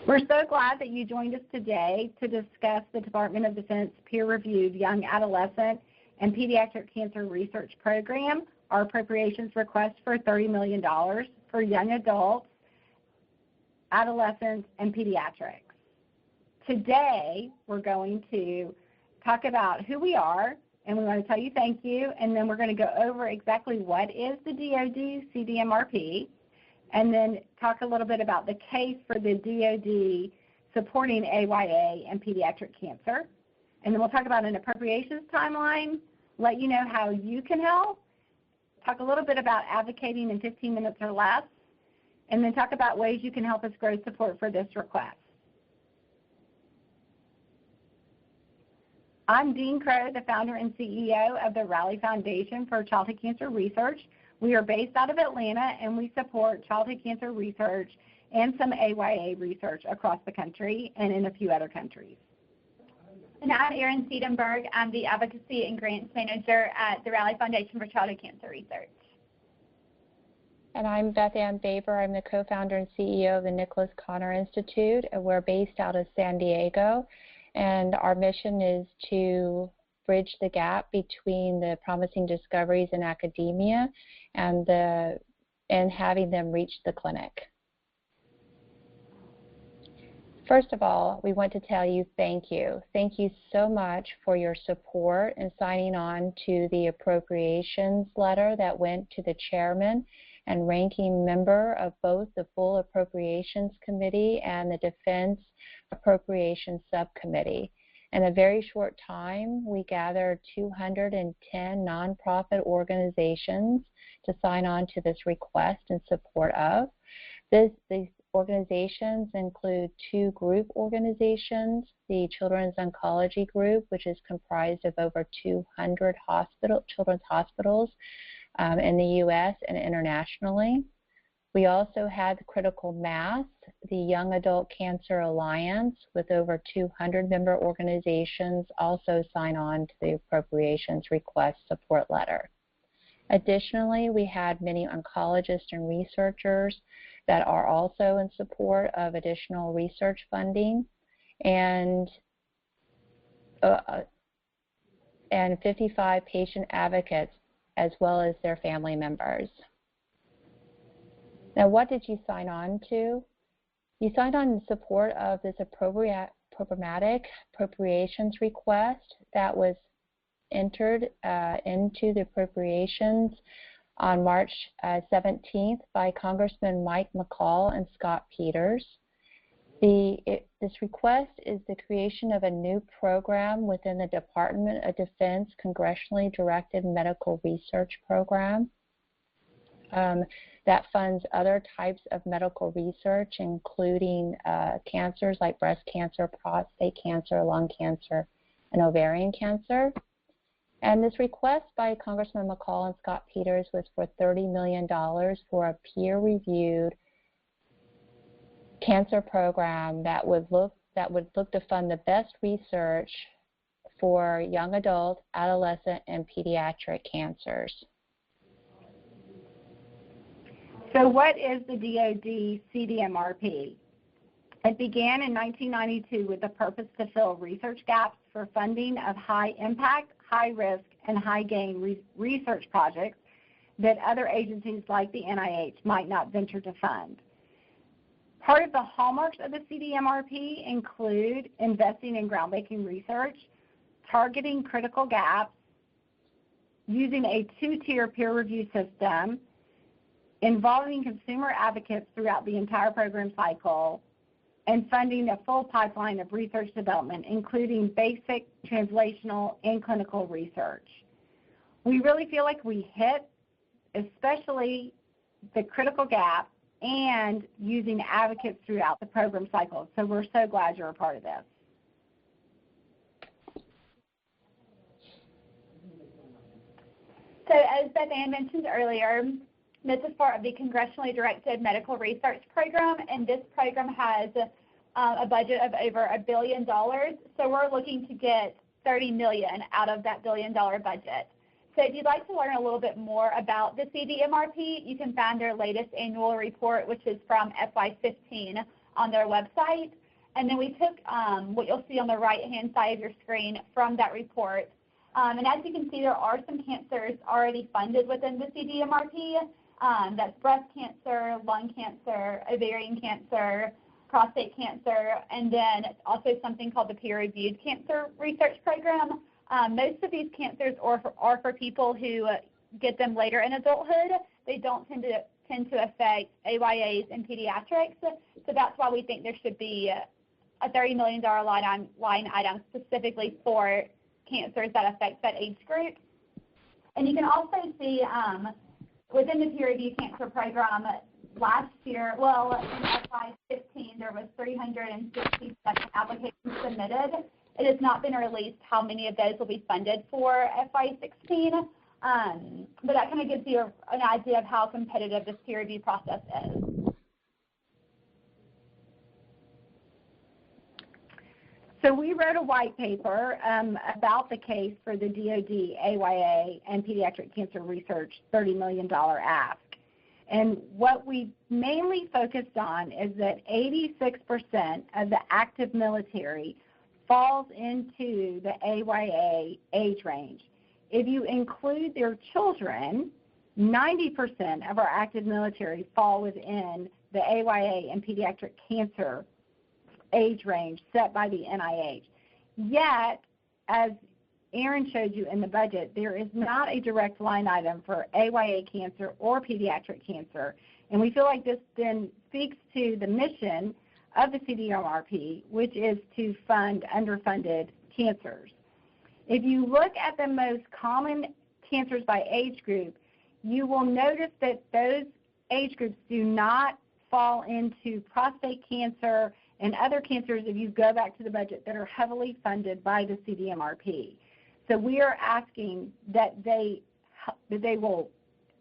We're so glad that you joined us today to discuss the Department of Defense peer-reviewed Young Adolescent and Pediatric Cancer Research Program, our appropriations request for $30 million for young adults, adolescents, and pediatrics. Today, we're going to talk about who we are, and we want to tell you thank you, and then we're going to go over exactly what is the DoD CDMRP, and then talk a little bit about the case for the DoD supporting AYA and pediatric cancer. And then we'll talk about an appropriations timeline, let you know how you can help, talk a little bit about advocating in 15 minutes or less, and then talk about ways you can help us grow support for this request. I'm Dean Crowe, the founder and CEO of the Raleigh Foundation for Childhood Cancer Research. We are based out of Atlanta, and we support childhood cancer research and some AYA research across the country and in a few other countries. And I'm Erin Seidenburg. I'm the Advocacy and Grants Manager at the Raleigh Foundation for Childhood Cancer Research. And I'm Beth Baber. I'm the co-founder and CEO of the Nicholas Conor Institute, and we're based out of San Diego. And our mission is to bridge the gap between the promising discoveries in academia and having them reach the clinic. First of all, we want to tell you thank you. Thank you so much for your support and signing on to the appropriations letter that went to the chairman and ranking member of both the full Appropriations Committee and the Defense Appropriations Subcommittee. In a very short time, we gathered 210 nonprofit organizations to sign on to this request in support of. These organizations include two group organizations, the Children's Oncology Group, which is comprised of over 200 children's hospitals in the U.S. and internationally. We also had Critical Mass, the Young Adult Cancer Alliance, with over 200 member organizations also sign on to the appropriations request support letter. Additionally, we had many oncologists and researchers that are also in support of additional research funding, and 55 patient advocates as well as their family members. Now, what did you sign on to? You signed on in support of this programmatic appropriations request that was entered into the appropriations on March 17th by Congressman Mike McCall and Scott Peters. This request is the creation of a new program within the Department of Defense Congressionally Directed Medical Research Program that funds other types of medical research, including cancers like breast cancer, prostate cancer, lung cancer, and ovarian cancer. And this request by Congressman McCall and Scott Peters was for $30 million for a peer-reviewed cancer program that would look to fund the best research for young adult, adolescent, and pediatric cancers. So what is the DoD CDMRP? It began in 1992 with the purpose to fill research gaps for funding of high-impact, high-risk, and high-gain research projects that other agencies like the NIH might not venture to fund. Part of the hallmarks of the CDMRP include investing in groundbreaking research, targeting critical gaps, using a two-tier peer review system, involving consumer advocates throughout the entire program cycle, and funding a full pipeline of research development, including basic, translational, and clinical research. We really feel like we hit, especially the critical gap, and using advocates throughout the program cycle. So we're so glad you're a part of this. So as Beth Ann mentioned earlier, this is part of the Congressionally Directed Medical Research Program, and this program has a budget of over $1 billion. So we're looking to get $30 million out of that $1 billion budget. So if you'd like to learn a little bit more about the CDMRP, you can find their latest annual report, which is from FY17, on their website. And then we took what you'll see on the right-hand side of your screen from that report. And as you can see, there are some cancers already funded within the CDMRP. That's breast cancer, lung cancer, ovarian cancer, prostate cancer, and then also something called the peer-reviewed cancer research program. Most of these cancers are for people who get them later in adulthood. They don't tend to affect AYAs and pediatrics, so that's why we think there should be a $30 million line item specifically for cancers that affect that age group. And you can also see within the peer-reviewed cancer program, last year, well, in FY15, there was 367 applications submitted. It has not been released how many of those will be funded for FY16, but that kind of gives you an idea of how competitive this peer review process is. So we wrote a white paper about the case for the DoD, AYA, and Pediatric Cancer Research $30 million ask. And what we mainly focused on is that 86% of the active military falls into the AYA age range. If you include their children, 90% of our active military fall within the AYA and pediatric cancer age range set by the NIH. Yet, as Erin showed you in the budget, there is not a direct line item for AYA cancer or pediatric cancer. And we feel like this then speaks to the mission of the CDMRP, which is to fund underfunded cancers. If you look at the most common cancers by age group, you will notice that those age groups do not fall into prostate cancer and other cancers, if you go back to the budget, that are heavily funded by the CDMRP. So we are asking that they will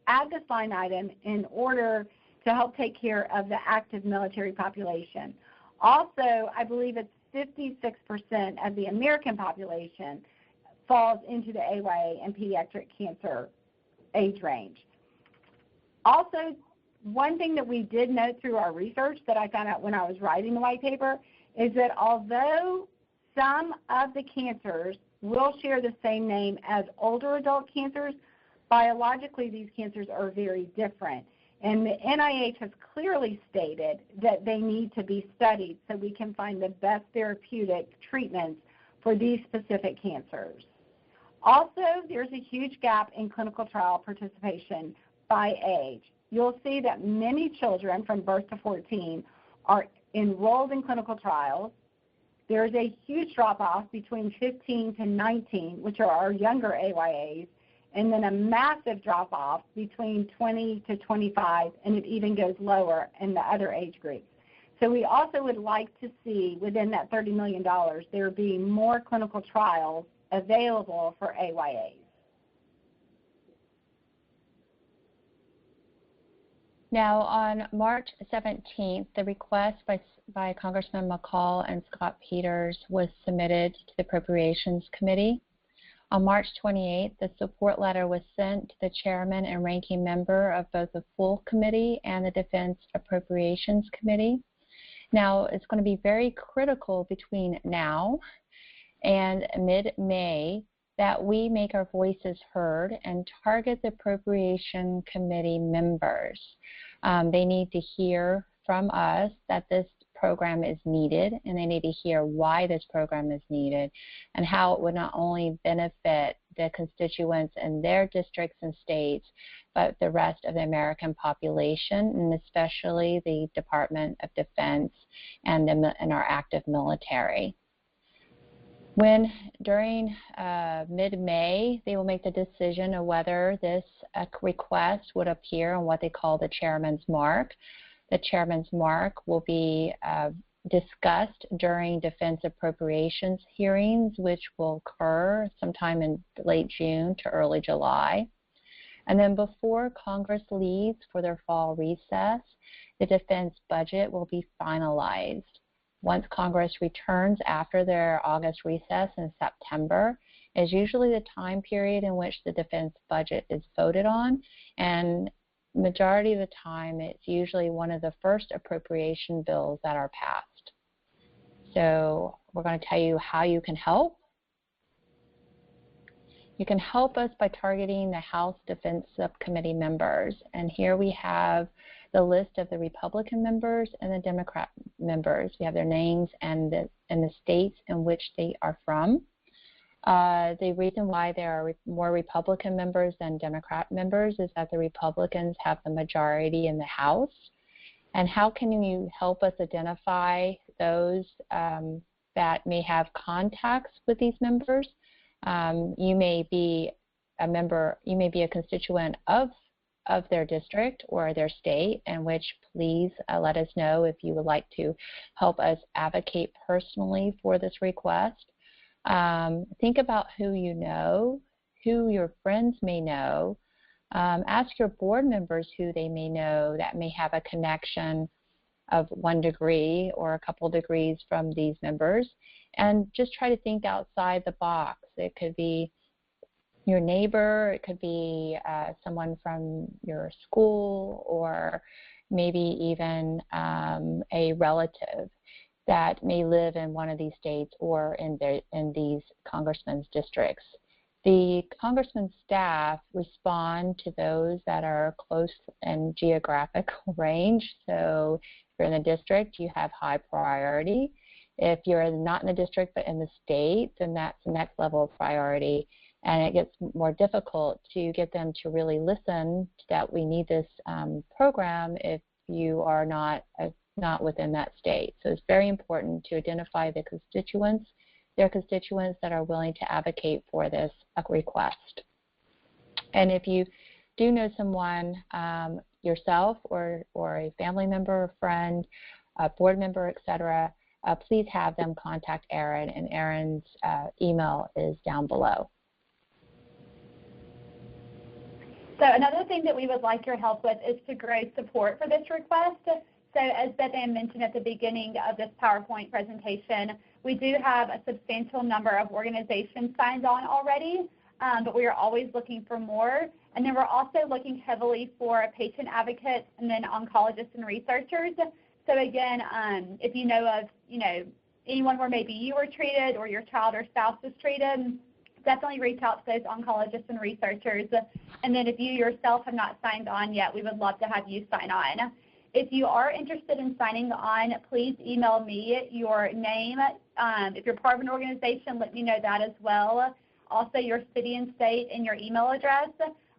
add this line item in order to help take care of the active military population. Also, I believe it's 56% of the American population falls into the AYA and pediatric cancer age range. Also, one thing that we did note through our research that I found out when I was writing the white paper is that although some of the cancers will share the same name as older adult cancers, biologically these cancers are very different. And the NIH has clearly stated that they need to be studied so we can find the best therapeutic treatments for these specific cancers. Also, there's a huge gap in clinical trial participation by age. You'll see that many children from birth to 14 are enrolled in clinical trials. There's a huge drop-off between 15 to 19, which are our younger AYAs, and then a massive drop-off between 20 to 25, and it even goes lower in the other age groups. So we also would like to see within that $30 million there be more clinical trials available for AYAs. Now, on March 17th, the request by Congressman McCall and Scott Peters was submitted to the Appropriations Committee. On March 28th, the support letter was sent to the chairman and ranking member of both the full committee and the Defense Appropriations Committee. Now, it's going to be very critical between now and mid-May that we make our voices heard and target the Appropriation Committee members. They need to hear from us that this program is needed, and they need to hear why this program is needed and how it would not only benefit the constituents in their districts and states, but the rest of the American population, and especially the Department of Defense and our active military. When during mid-May, they will make the decision of whether this request would appear on what they call the chairman's mark. The chairman's mark will be discussed during defense appropriations hearings, which will occur sometime in late June to early July. And then before Congress leaves for their fall recess, the defense budget will be finalized. Once Congress returns after their August recess in September is usually the time period in which the defense budget is voted on, and majority of the time, it's usually one of the first appropriation bills that are passed. So we're going to tell you how you can help. You can help us by targeting the House Defense Subcommittee members. And here we have the list of the Republican members and the Democrat members. We have their names and the states in which they are from. The reason why there are more Republican members than Democrat members is that the Republicans have the majority in the House. And how can you help us identify those that may have contacts with these members? You may be a member, you may be a constituent of their district or their state, in which please let us know if you would like to help us advocate personally for this request. Think about who you know, who your friends may know. Ask your board members who they may know that may have a connection of 1 degree or a couple degrees from these members, and just try to think outside the box. It could be your neighbor, it could be someone from your school, or maybe even a relative that may live in one of these states or in these congressmen's districts. The congressman's staff respond to those that are close in geographical range. So if you're in the district, you have high priority. If you're not in the district but in the state, then that's the next level of priority. And it gets more difficult to get them to really listen that we need this program if you are not within that state. So it's very important to identify the constituents, their constituents that are willing to advocate for this request. And if you do know someone, yourself or a family member, a friend, a board member, etc., please have them contact Erin, and Erin's email is down below. So another thing that we would like your help with is to grow support for this request. So as Beth Ann mentioned at the beginning of this PowerPoint presentation, we do have a substantial number of organizations signed on already, but we are always looking for more. And then we're also looking heavily for patient advocates and then oncologists and researchers. So again, if you know of anyone where maybe you were treated or your child or spouse was treated, definitely reach out to those oncologists and researchers. And then if you yourself have not signed on yet, we would love to have you sign on. If you are interested in signing on, please email me your name. If you're part of an organization, let me know that as well. Also your city and state and your email address.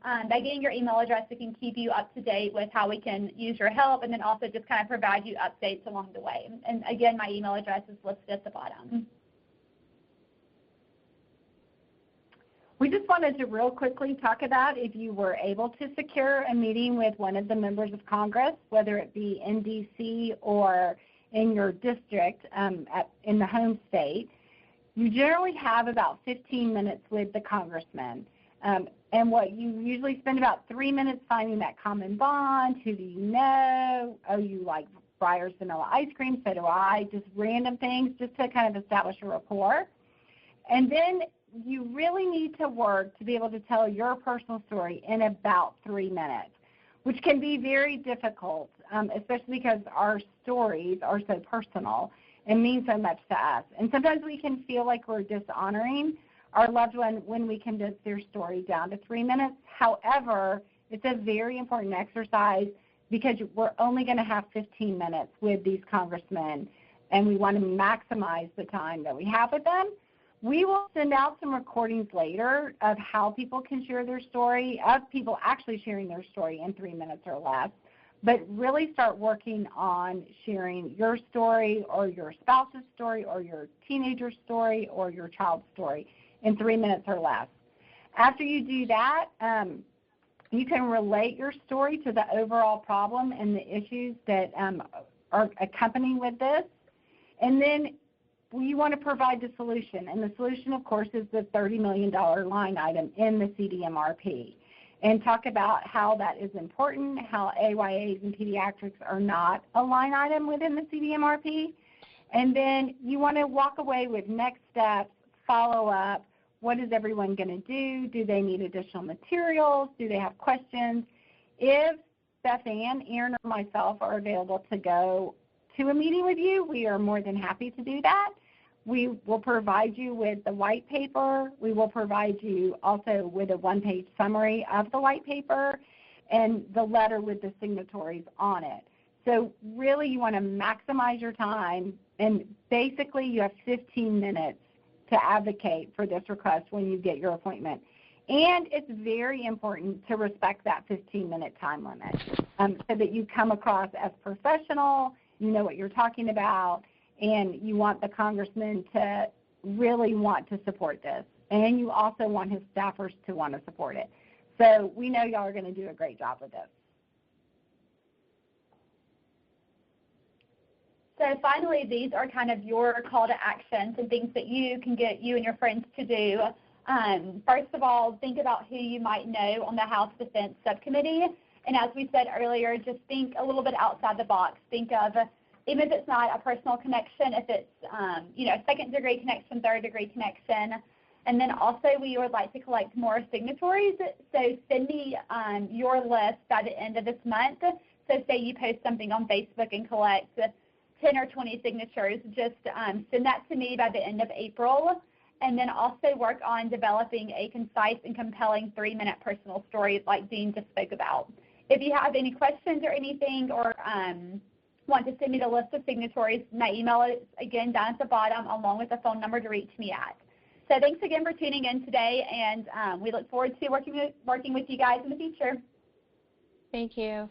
By getting your email address, we can keep you up to date with how we can use your help, and then also just kind of provide you updates along the way. And again, my email address is listed at the bottom. We just wanted to real quickly talk about if you were able to secure a meeting with one of the members of Congress, whether it be in D.C. or in your district in the home state. You generally have about 15 minutes with the congressman. And what you usually spend about 3 minutes finding that common bond. Who do you know? Oh, you like Breyer's vanilla ice cream, so do I. Just random things just to kind of establish a rapport. And then you really need to work to be able to tell your personal story in about 3 minutes, which can be very difficult, especially because our stories are so personal and mean so much to us. And sometimes we can feel like we're dishonoring our loved one when we condense their story down to 3 minutes. However, it's a very important exercise because we're only going to have 15 minutes with these congressmen, and we want to maximize the time that we have with them. We will send out some recordings later of how people can share their story, of people actually sharing their story in 3 minutes or less, but really start working on sharing your story or your spouse's story or your teenager's story or your child's story in 3 minutes or less. After you do that, you can relate your story to the overall problem and the issues that are accompanying with this, and then you want to provide the solution, and the solution, of course, is the $30 million line item in the CDMRP, and talk about how that is important, how AYAs and pediatrics are not a line item within the CDMRP, and then you want to walk away with next steps, follow up. What is everyone going to do? Do they need additional materials? Do they have questions? If Beth Ann, Erin, or myself are available to go to a meeting with you, we are more than happy to do that. We will provide you with the white paper. We will provide you also with a one-page summary of the white paper and the letter with the signatories on it. So really you want to maximize your time, and basically you have 15 minutes to advocate for this request when you get your appointment. And it's very important to respect that 15-minute time limit so that you come across as professional, you know what you're talking about, and you want the congressman to really want to support this. And you also want his staffers to want to support it. So we know y'all are going to do a great job with this. So finally, these are kind of your call to actions and things that you can get you and your friends to do. First of all, think about who you might know on the House Defense Subcommittee. And as we said earlier, just think a little bit outside the box. Think of, even if it's not a personal connection, if it's a second-degree connection, third-degree connection. And then also we would like to collect more signatories. So send me your list by the end of this month. So say you post something on Facebook and collect 10 or 20 signatures, just send that to me by the end of April. And then also work on developing a concise and compelling 3-minute personal story like Dean just spoke about. If you have any questions or anything, or want to send me the list of signatories, my email is again down at the bottom, along with a phone number to reach me at. So thanks again for tuning in today, and we look forward to working with you guys in the future. Thank you.